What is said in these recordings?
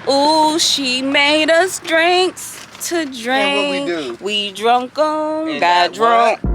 Ooh, she made us drinks to drink. And what we do? We drunk 'em, And got drunk. what?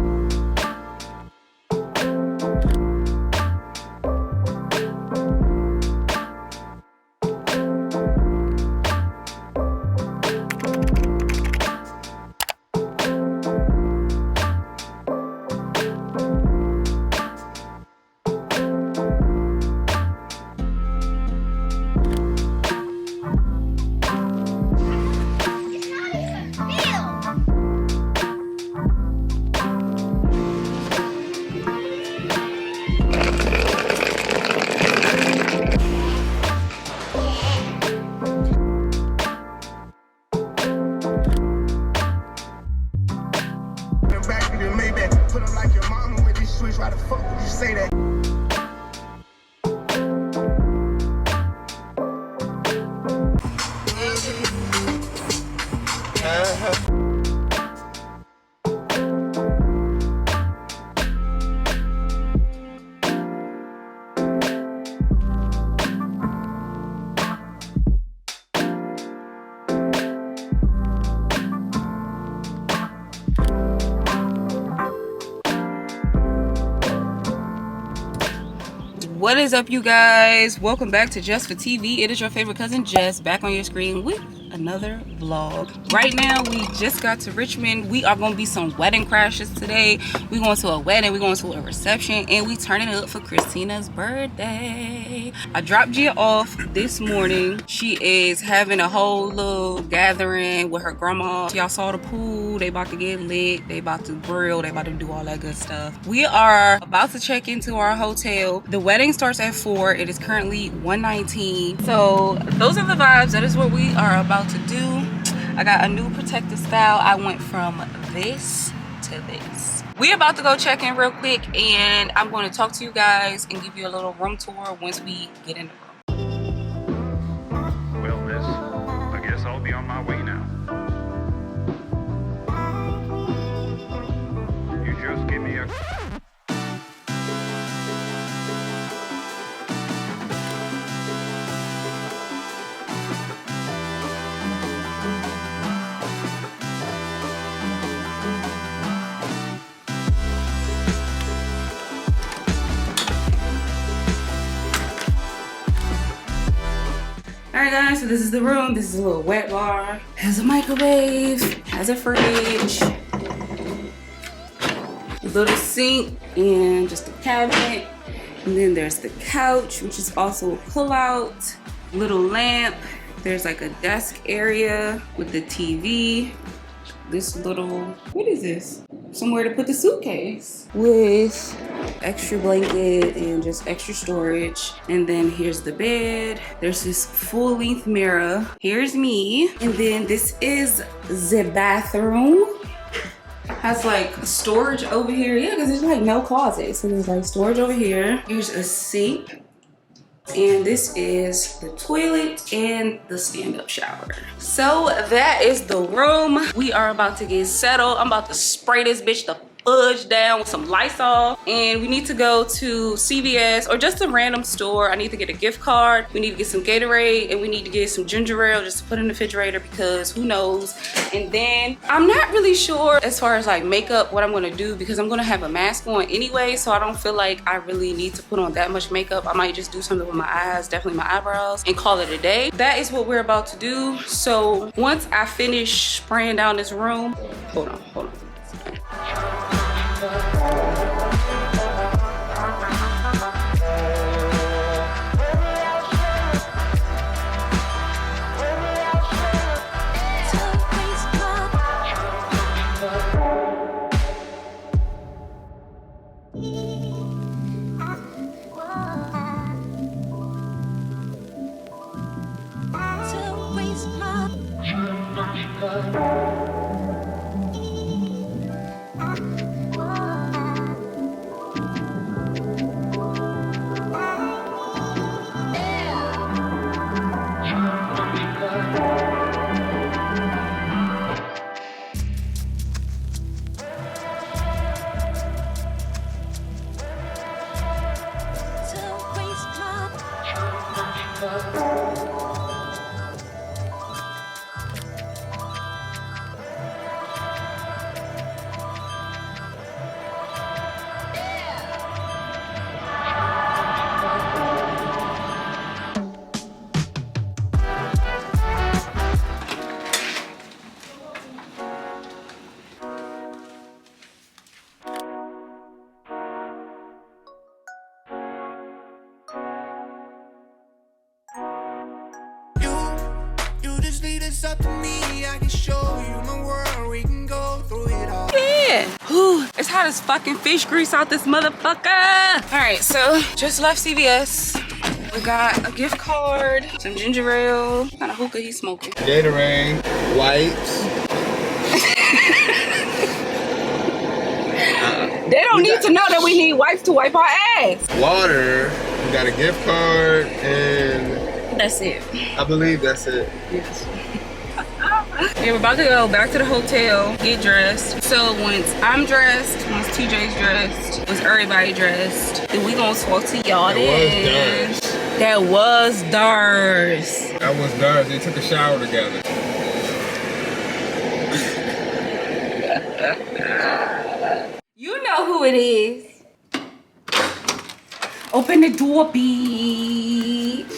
Why the fuck would you say that? What is up, you guys? Welcome back to Jess4TV. It is your favorite cousin Jess back on your screen with another vlog. Right now we just got to Richmond. We are going to be some wedding crashes today. We're going to a wedding, we're going to a reception, and we turning up for Christina's birthday. I dropped Jia off this morning. She is having a whole little gathering with her grandma. Y'all saw the pool. They about to get lit, they about to grill, they about to do all that good stuff. We are about to check into our hotel. The wedding starts at 4. It is currently 1:19. So those are the vibes. That is what we are about to do. I got a new protective style. I went from this to this. We about to go check in real quick, and I'm going to talk to you guys and give you a little room tour once we get in the room. Well, miss, I guess I'll be on my way now. You just give me a... Alright guys, so this is the room. This is a little wet bar. Has a microwave, has a fridge, a little sink, and just a cabinet. And then there's the couch, which is also a pull-out. Little lamp. There's like a desk area with the TV. This little, what is this? Somewhere to put the suitcase with extra blanket and just extra storage. And then here's the bed. There's this full-length mirror. Here's me. And then this is the bathroom. Has like storage over here. Yeah, because there's like no closet. So there's like storage over here. Here's a sink. And this is the toilet and the stand-up shower. So that is the room. We are about to get settled. I'm about to spray this bitch the fudge down with some Lysol, and we need to go to CVS or just a random store. I need to get a gift card. We need to get some Gatorade, and we need to get some ginger ale just to put in the refrigerator because who knows. And then I'm not really sure as far as like makeup what I'm gonna do, because I'm gonna have a mask on anyway, so I don't feel like I really need to put on that much makeup. I might just do something with my eyes, definitely my eyebrows, and call it a day. That is what we're about to do. So once I finish spraying down this room, hold on. just leave this up to me. I can show you my world. We can go through it all. Yeah. Whew, it's hot as fucking fish grease out this motherfucker. All right, so just left CVS. We got a gift card, some ginger ale. What kind of hookah he smoking? Gatorade, wipes. They don't need to know that we need wipes to wipe our ass. Water. We got a gift card, and That's it. I believe that's it. Yes. Yeah, we're about to go back to the hotel, get dressed. So once I'm dressed, once TJ's dressed, once everybody dressed, then we gonna talk to y'all then. That was Dars. That was theirs. They took a shower together. You know who it is. Open the door, bitch.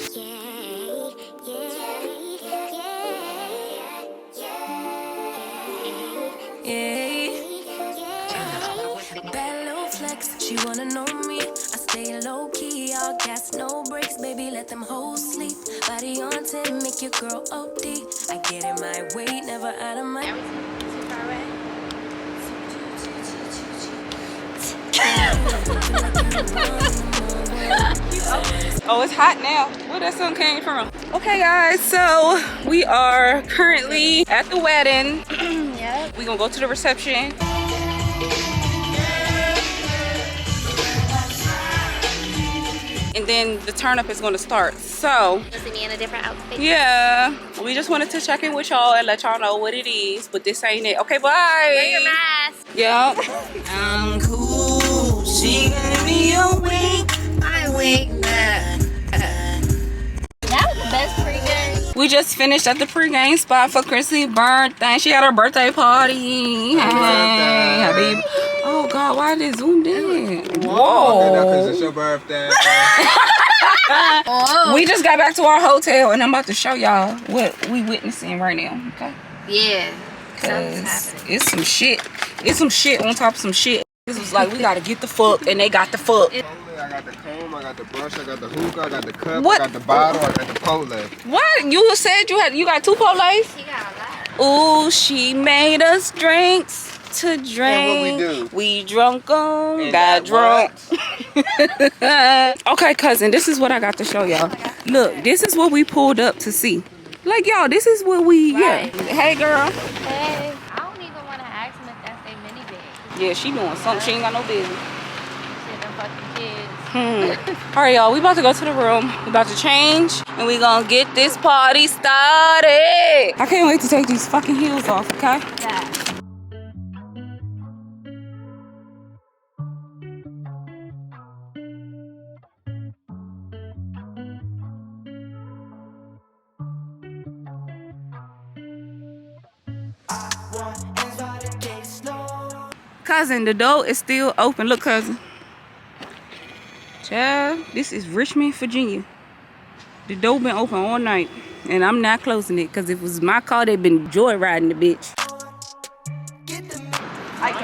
She wanna know me, I stay low key, all gas, no brakes, baby, let them hoes sleep. Body on 10, make your girl OD. I get in my way, never out of my. Oh, it's hot now. Where that sun came from? Okay, guys, so we are currently at the wedding. Yep. We're gonna go to the reception. And then the turn up is gonna start. So You see me in a different outfit? yeah, we just wanted to check in with y'all and let y'all know what it is, but this ain't it. Okay, bye. Wear your mask. Yeah. I'm cool. She gave me a wink. I wink back. That was the best pregame. We just finished at the pregame spot for Chrissy's birthday. She had her birthday party. Hey, happy. Oh God, why did it zoomed in? Whoa. Because it's your birthday. We just got back to our hotel and I'm about to show y'all what we witnessing right now. Okay. Yeah. Something's Cause happening. it's some shit. It's some shit on top of some shit. This was like we gotta get the fuck and they got the fuck. I got the comb, I got the brush, I got the hookah, I got the cup, What? I got the bottle, I got the pole. What? You said you got 2 Poles? He got a lot. Ooh, she made us drinks to drink. And what we do? We drunk them, And got got drunk. Okay, cousin, this is what I got to show y'all. Look, this is what we pulled up to see. Like, y'all, this is what we, Right. yeah. Hey, girl. Hey, I don't even want to ask him if that's their mini bag. Yeah, she doing something. She ain't got no business. Shit, them fucking kids. All right, y'all, we about to go to the room. We about to change, and we gonna get this party started. I can't wait to take these fucking heels off, okay? Yeah. Cousin, the door is still open. Look, cousin. Child, this is Richmond, Virginia. The door been open all night, and I'm not closing it because if it was my car, they'd been joyriding the bitch.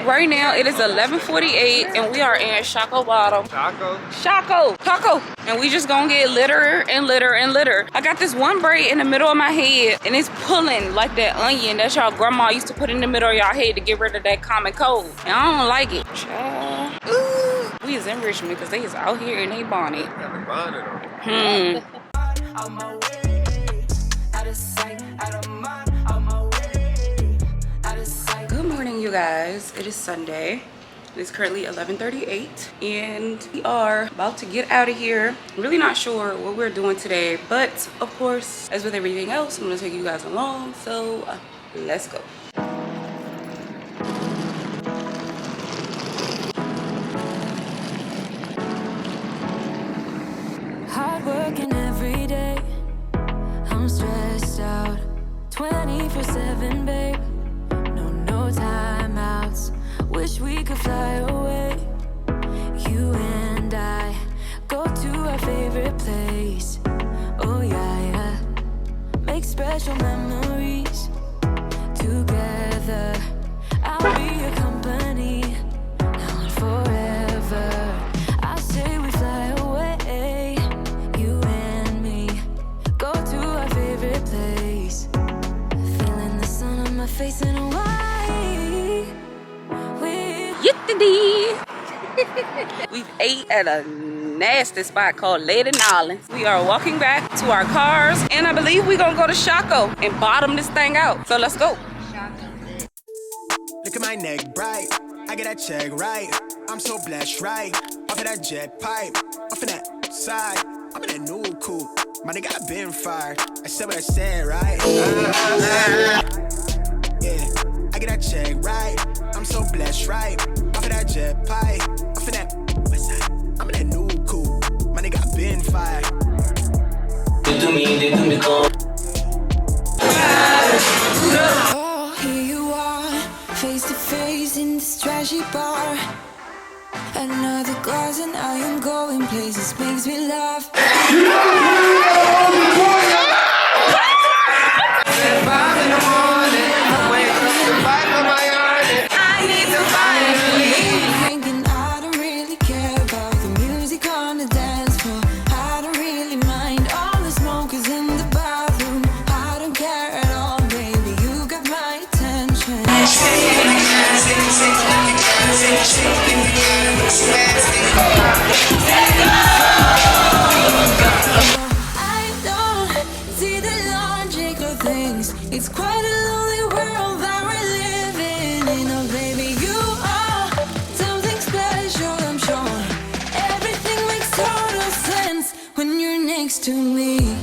Right now, it is 11:48, and we are in Shockoe Bottom. Shockoe. And we just gonna get litter and litter and litter. I got this one braid in the middle of my head, and it's pulling like that onion that y'all grandma used to put in the middle of y'all head to get rid of that common cold. And I don't like it. Child. Ooh. We is in Richmond because they is out here in they bonnet. Got the bonnet on. Good morning, you guys. It is Sunday. It is currently 11:38 and we are about to get out of here. Really not sure what we're doing today, but of course, as with everything else, I'm gonna take you guys along. So let's go. Hard working every day. I'm stressed out 24/7, babe. No timeouts. Wish we could fly away. You and I go to our favorite place. Oh yeah. Make special memories together. I'll be your company now and forever. I say we fly away. You and me go to our favorite place. face in a white. We've ate at a nasty spot called Lady Nollins. We are walking back to our cars, and I believe we're gonna go to Shockoe and bottom this thing out. So let's go. Look at my neck bright. I get that check right. I'm so blessed, right? Off of that jet pipe. Off of that side. I'm in that new coupe. My nigga, I been fired. I said what I said, right? Yeah, I get that check right. I'm so blessed, right? Off of that jet pipe. Off of that west side. I'm in that new coupe. My nigga, I been fired. Oh, here you are, face to face in this trashy bar. Another glass and I am going places, makes me laugh. Thinking I don't really care about the music on the dance floor. I don't really mind all the smokers in the bathroom. I don't care at all, baby, you got my attention. I don't see the logic of things. It's quite a lonely world that we're living in. Oh, baby, you are something special, I'm sure. Everything makes total sense when you're next to me.